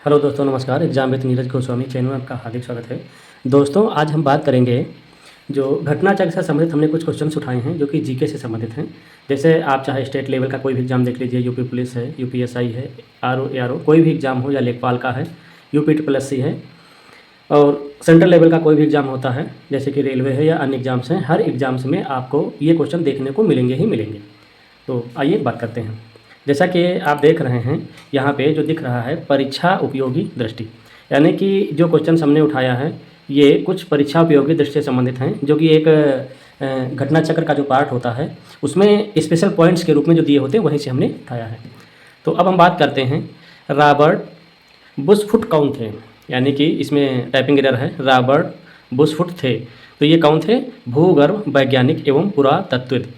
Hello दोस्तों, नमस्कार। Exam with Neeraj Goswami channel में आपका हार्दिक स्वागत है। दोस्तों, आज हम बात करेंगे जो घटना चक्र से संबंधित हमने कुछ क्वेश्चंस उठाए हैं जो कि जीके से संबंधित हैं। जैसे आप चाहे स्टेट लेवल का कोई भी एग्जाम देख लीजिए, यूपी पुलिस है, यूपीएसआई है, आरओ एआरओ कोई भी एग्जाम हो, या लेखपाल का है, यूपी ट्रिपल एससी है, और सेंट्रल लेवल का कोई भी एग्जाम होता है जैसे कि रेलवे है या अन्य एग्जाम्स हैं। हर एग्जाम्स में आपको ये क्वेश्चन देखने को मिलेंगे ही मिलेंगे। तो आइए बात करते हैं। जैसा कि आप देख रहे हैं यहाँ पे जो दिख रहा है, परीक्षा उपयोगी दृष्टि, यानी कि जो क्वेश्चन हमने उठाया है ये कुछ परीक्षा उपयोगी दृष्टि से संबंधित हैं, जो कि एक घटना चक्र का जो पार्ट होता है उसमें स्पेशल पॉइंट्स के रूप में जो दिए होते हैं वहीं से हमने उठाया है। तो अब हम बात करते हैं, रॉबर्ट बुशफुट कौन थे, यानी कि इसमें टाइपिंग एरर है, रॉबर्ट बुशफुट थे। तो ये कौन थे? भूगर्भ वैज्ञानिक एवं पुरातत्वविद।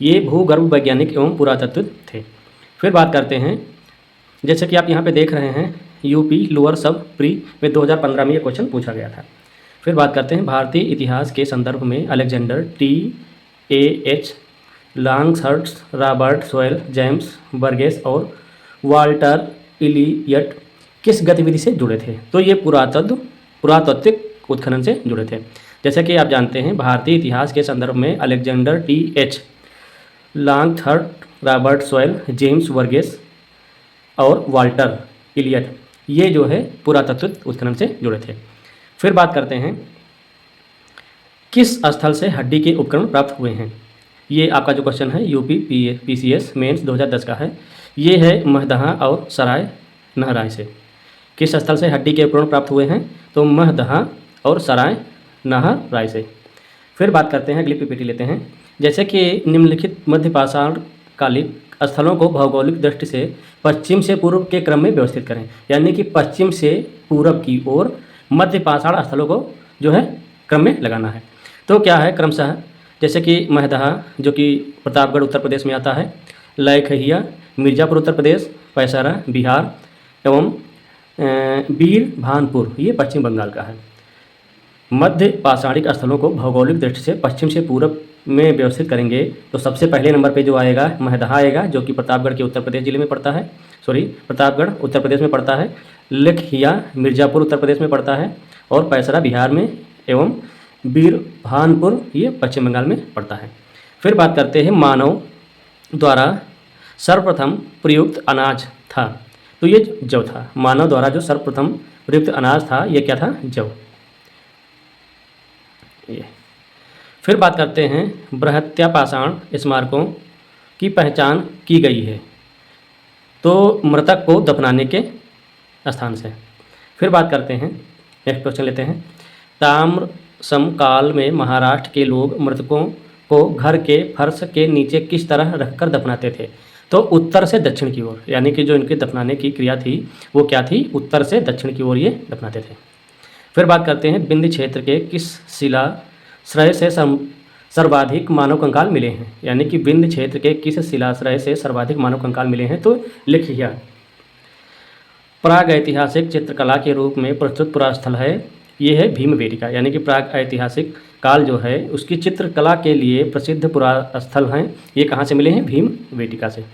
ये भूगर्भ वैज्ञानिक एवं पुरातत्वविद थे। फिर बात करते हैं, जैसे कि आप यहाँ पे देख रहे हैं, यूपी लोअर सब प्री में 2015 में ये क्वेश्चन पूछा गया था। फिर बात करते हैं, भारतीय इतिहास के संदर्भ में Alexander T.A.H. Longhursts, Robert Sewell, James Burgess और वाल्टर इलियट किस गतिविधि से जुड़े थे? तो ये पुरातात्विक उत्खनन से जुड़े थे। जैसे कि आप जानते हैं, भारतीय इतिहास के संदर्भ में Alexander T.H. Longhurst, Robert Sewell, James वर्गेस और वाल्टर इलियट, ये जो है पुरातत्व उत्खनन से जुड़े थे। फिर बात करते हैं, किस स्थल से हड्डी के उपकरण प्राप्त हुए हैं? ये आपका जो क्वेश्चन है यूपी PCS मेंस 2010 का है। ये है महदहा और सराय नहराय से। किस स्थल से हड्डी के उपकरण प्राप्त हुए हैं? तो महदहा और सराय नहराय से। फिर बात करते हैं, अगली पीपीटी लेते हैं। जैसे कि निम्नलिखित मध्यपाषाण कालिक स्थलों को भौगोलिक दृष्टि से पश्चिम से पूर्व के क्रम में व्यवस्थित करें, यानी कि पश्चिम से पूरब की ओर मध्यपाषाण स्थलों को जो है क्रम में लगाना है। तो क्या है क्रमशः? जैसे कि महदहा जो कि प्रतापगढ़ उत्तर प्रदेश में आता है, लयखहिया मिर्ज़ापुर उत्तर प्रदेश, पैसारा बिहार एवं बीर भानपुर ये पश्चिम बंगाल का है। मध्य पाषाणिक स्थलों को भौगोलिक दृष्टि से पश्चिम से पूरब में व्यवस्थित करेंगे तो सबसे पहले नंबर पे जो आएगा महदहा आएगा, जो कि प्रतापगढ़ के उत्तर प्रदेश जिले में पड़ता है, प्रतापगढ़ उत्तर प्रदेश में पड़ता है। लखहिया मिर्ज़ापुर उत्तर प्रदेश में पड़ता है, और पैसरा बिहार में एवं बीरभानपुर ये पश्चिम बंगाल में पड़ता है। फिर बात करते हैं, मानव द्वारा सर्वप्रथम प्रयुक्त अनाज था, तो ये जौ था। मानव द्वारा जो सर्वप्रथम प्रयुक्त अनाज था ये क्या था? जौ। ये फिर बात करते हैं, बृहत्यापाषाण स्मारकों की पहचान की गई है, तो मृतक को दफनाने के स्थान से। फिर बात करते हैं, नेक्स्ट क्वेश्चन लेते हैं, ताम्र समकाल में महाराष्ट्र के लोग मृतकों को घर के फर्श के नीचे किस तरह रखकर दफनाते थे? तो उत्तर से दक्षिण की ओर, यानी कि जो इनके दफनाने की क्रिया थी वो क्या थी? उत्तर से दक्षिण की ओर ये दफनाते थे। फिर बात करते हैं, विंध्य क्षेत्र के किस शिलाश्रय से सर्वाधिक मानव कंकाल मिले हैं? यानी कि विंध्य क्षेत्र के किस शिलाश्रय से सर्वाधिक मानव कंकाल मिले हैं? तो लिखिया। प्राग ऐतिहासिक चित्रकला के रूप में प्रस्तुत पुरास्थल है, ये है भीमबेटिका, यानी कि प्राग ऐतिहासिक काल जो है उसकी चित्रकला के लिए प्रसिद्ध पुरास्थल हैं, ये कहाँ से मिले हैं? भीमबेटिका से।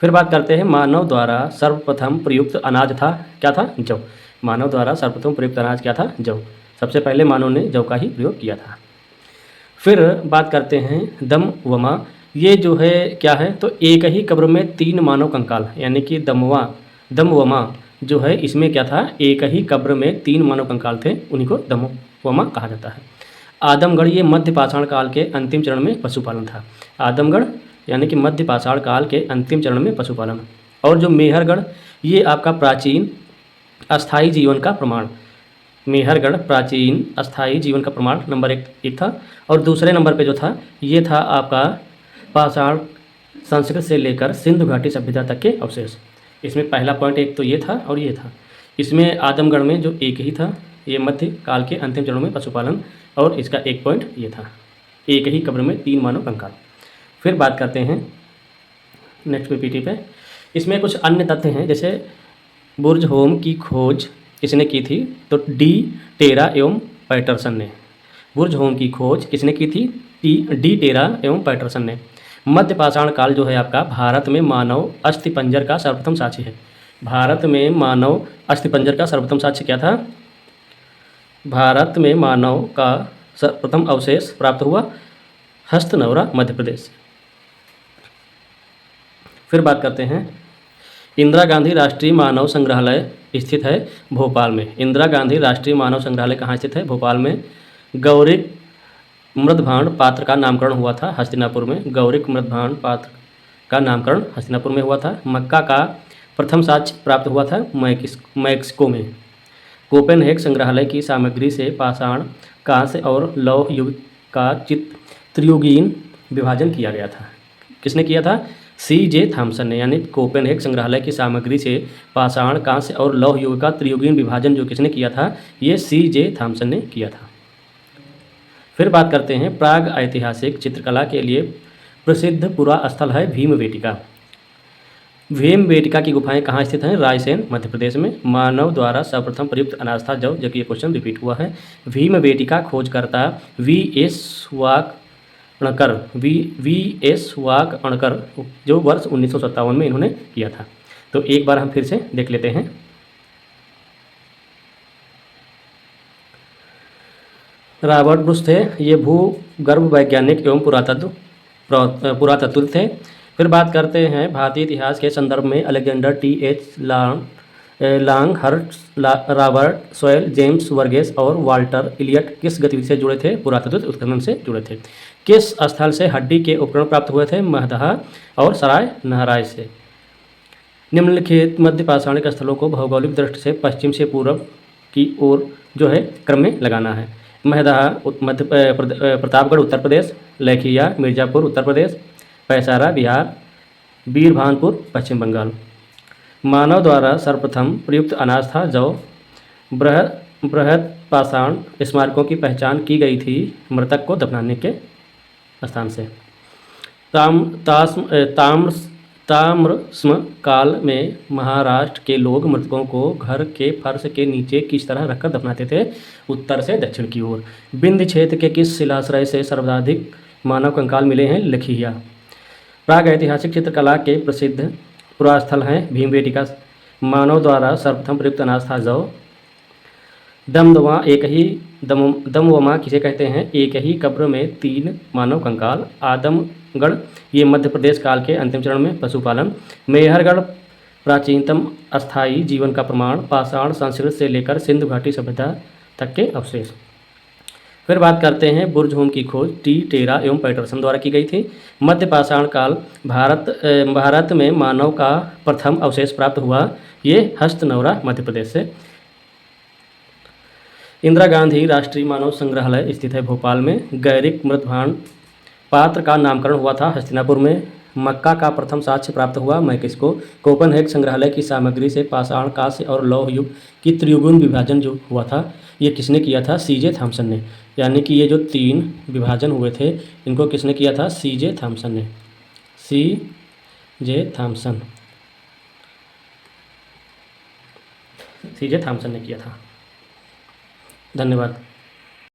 फिर बात करते हैं, मानव द्वारा सर्वप्रथम प्रयुक्त अनाज था, क्या था? जौ। मानव द्वारा सर्वप्रथम प्रयुक्त अनाज क्या था? जौ। सबसे पहले मानव ने जौ का ही प्रयोग किया था। फिर बात करते हैं, दमवमा, ये जो है क्या है? तो एक ही कब्र में 3 मानव कंकाल, यानी कि दमवमा जो है इसमें क्या था? एक ही कब्र में 3 मानव कंकाल थे, उन्हीं को दमवमा कहा जाता है। आदमगढ़, ये मध्य पाषाण काल के अंतिम चरण में पशुपालन था। आदमगढ़ यानी कि मध्य पाषाण काल के अंतिम चरण में पशुपालन। और जो मेहरगढ़, ये आपका प्राचीन अस्थाई जीवन का प्रमाण। मेहरगढ़ प्राचीन अस्थाई जीवन का प्रमाण नंबर एक था। और दूसरे नंबर पे जो था ये था आपका पाषाण संस्कृत से लेकर सिंधु घाटी सभ्यता तक के अवशेष। इसमें पहला पॉइंट एक तो ये था और ये था। इसमें आदमगढ़ में जो एक ही था, ये मध्य काल के अंतिम चरणों में पशुपालन, और इसका एक पॉइंट ये था, एक ही कब्र में 3 मानव कंकाल। फिर बात करते हैं नेक्स्ट पीपीटी पे, इसमें कुछ अन्य तथ्य हैं, जैसे बुर्ज होम की खोज किसने की थी? तो डी टेरा एवं पैटरसन ने। बुर्ज होम की खोज किसने की थी? डी टेरा एवं पैटरसन ने। मध्य पाषाण काल जो है आपका भारत में मानव अस्थिपंजर का सर्वप्रथम साक्षी है। भारत में मानव अस्थिपंजर का सर्वप्रथम साक्ष्य क्या था? भारत में मानव का प्रथम अवशेष प्राप्त हुआ हस्तनवरा मध्य प्रदेश से। फिर बात करते हैं, इंदिरा गांधी राष्ट्रीय मानव संग्रहालय स्थित है भोपाल में। इंदिरा गांधी राष्ट्रीय मानव संग्रहालय कहाँ स्थित है? भोपाल में। गौरिक मृदभांड पात्र का नामकरण हुआ था हस्तिनापुर में। गौरिक मृदभांड पात्र का नामकरण हस्तिनापुर में हुआ था। मक्का का प्रथम साक्ष्य प्राप्त हुआ था मैक्सिको में। कोपेनहेग संग्रहालय की सामग्री से पाषाण, कांस्य और लौह युग का त्रियुगीन विभाजन किया गया था। किसने किया था? C.J. थॉमसन ने। यानी कोपेनहेग संग्रहालय की सामग्री से पाषाण, कांस्य और लौह युग का त्रियुगीन विभाजन जो किसने किया था? ये C.J. थॉमसन ने किया था। फिर बात करते हैं, प्राग ऐतिहासिक चित्रकला के लिए प्रसिद्ध पुरा स्थल है भीमबेटका। भीमबेटका की गुफाएं कहाँ स्थित हैं? रायसेन मध्य प्रदेश में। मानव द्वारा सर्वप्रथम प्रयुक्त अनाज था जौ, जबकि ये क्वेश्चन रिपीट हुआ है। भीमबेटका खोजकर्ता V.S. वाकअणकर जो वर्ष 1957 में इन्होंने किया था। तो एक बार हम फिर से देख लेते हैं। रॉबर्ट ब्रुस थे, ये भूगर्भ वैज्ञानिक एवं पुरातत्व थे। फिर बात करते हैं, भारतीय इतिहास के संदर्भ में Alexander T.H. Longhurst, Robert Sewell, James वर्गेस और वाल्टर इलियट किस गतिविधि से जुड़े थे? पुरातत्व उत्खनन से जुड़े थे। किस स्थल से हड्डी के उपकरण प्राप्त हुए थे? महदहा और सराय नहराय से। निम्नलिखित मध्य पाषाणिक स्थलों को भौगोलिक दृष्टि से पश्चिम से पूर्व की ओर जो है क्रम में लगाना है। महदहा प्रतापगढ़ उत्तर प्रदेश, लखिया मिर्ज़ापुर उत्तर प्रदेश, पैसारा बिहार, बीरभानपुर पश्चिम बंगाल। मानव द्वारा सर्वप्रथम प्रयुक्त अनाज था जौ। बृहद पाषाण स्मारकों की पहचान की गई थी मृतक को दफनाने के स्थान से। ताम्रस्म काल में महाराष्ट्र के लोग मृतकों को घर के फर्श के नीचे किस तरह रखकर दफनाते थे? उत्तर से दक्षिण की ओर। विंध्य क्षेत्र के किस शिलाश्रय से सर्वाधिक मानव कंकाल मिले हैं? लखिया। प्राग ऐतिहासिक चित्रकला के प्रसिद्ध पुरास्थल हैं भीमबेटका। मानव द्वारा सर्वप्रथम प्रयुक्त अनाज था जौ। दमवमा किसे कहते हैं? एक ही कब्र में 3 मानव कंकाल। आदमगढ़ ये मध्य प्रदेश काल के अंतिम चरण में पशुपालन। मेहरगढ़ प्राचीनतम अस्थायी जीवन का प्रमाण। पाषाण संस्कृत से लेकर सिंधु घाटी सभ्यता तक के अवशेष। फिर बात करते हैं, बुर्ज की खोज टी टेरा एवं पैटरसन द्वारा की गई थी। मध्य पाषाण काल भारत में मानव का प्रथम अवशेष प्राप्त हुआ, ये हस्तनवरा मध्य प्रदेश से। इंदिरा गांधी राष्ट्रीय मानव संग्रहालय स्थित है भोपाल में। गैरिक मृदभांड पात्र का नामकरण हुआ था हस्तिनापुर में। मक्का का प्रथम साक्ष्य प्राप्त हुआ मैक्सिको। कोपेनहेग संग्रहालय की सामग्री से पाषाण, कांस्य और लौह युग की त्रियुगीन विभाजन जो हुआ था, ये किसने किया था? C.J. थॉमसन ने। यानी कि ये जो 3 विभाजन हुए थे, इनको किसने किया था? C.J. थॉमसन ने। C.J. थॉमसन ने किया था। धन्यवाद।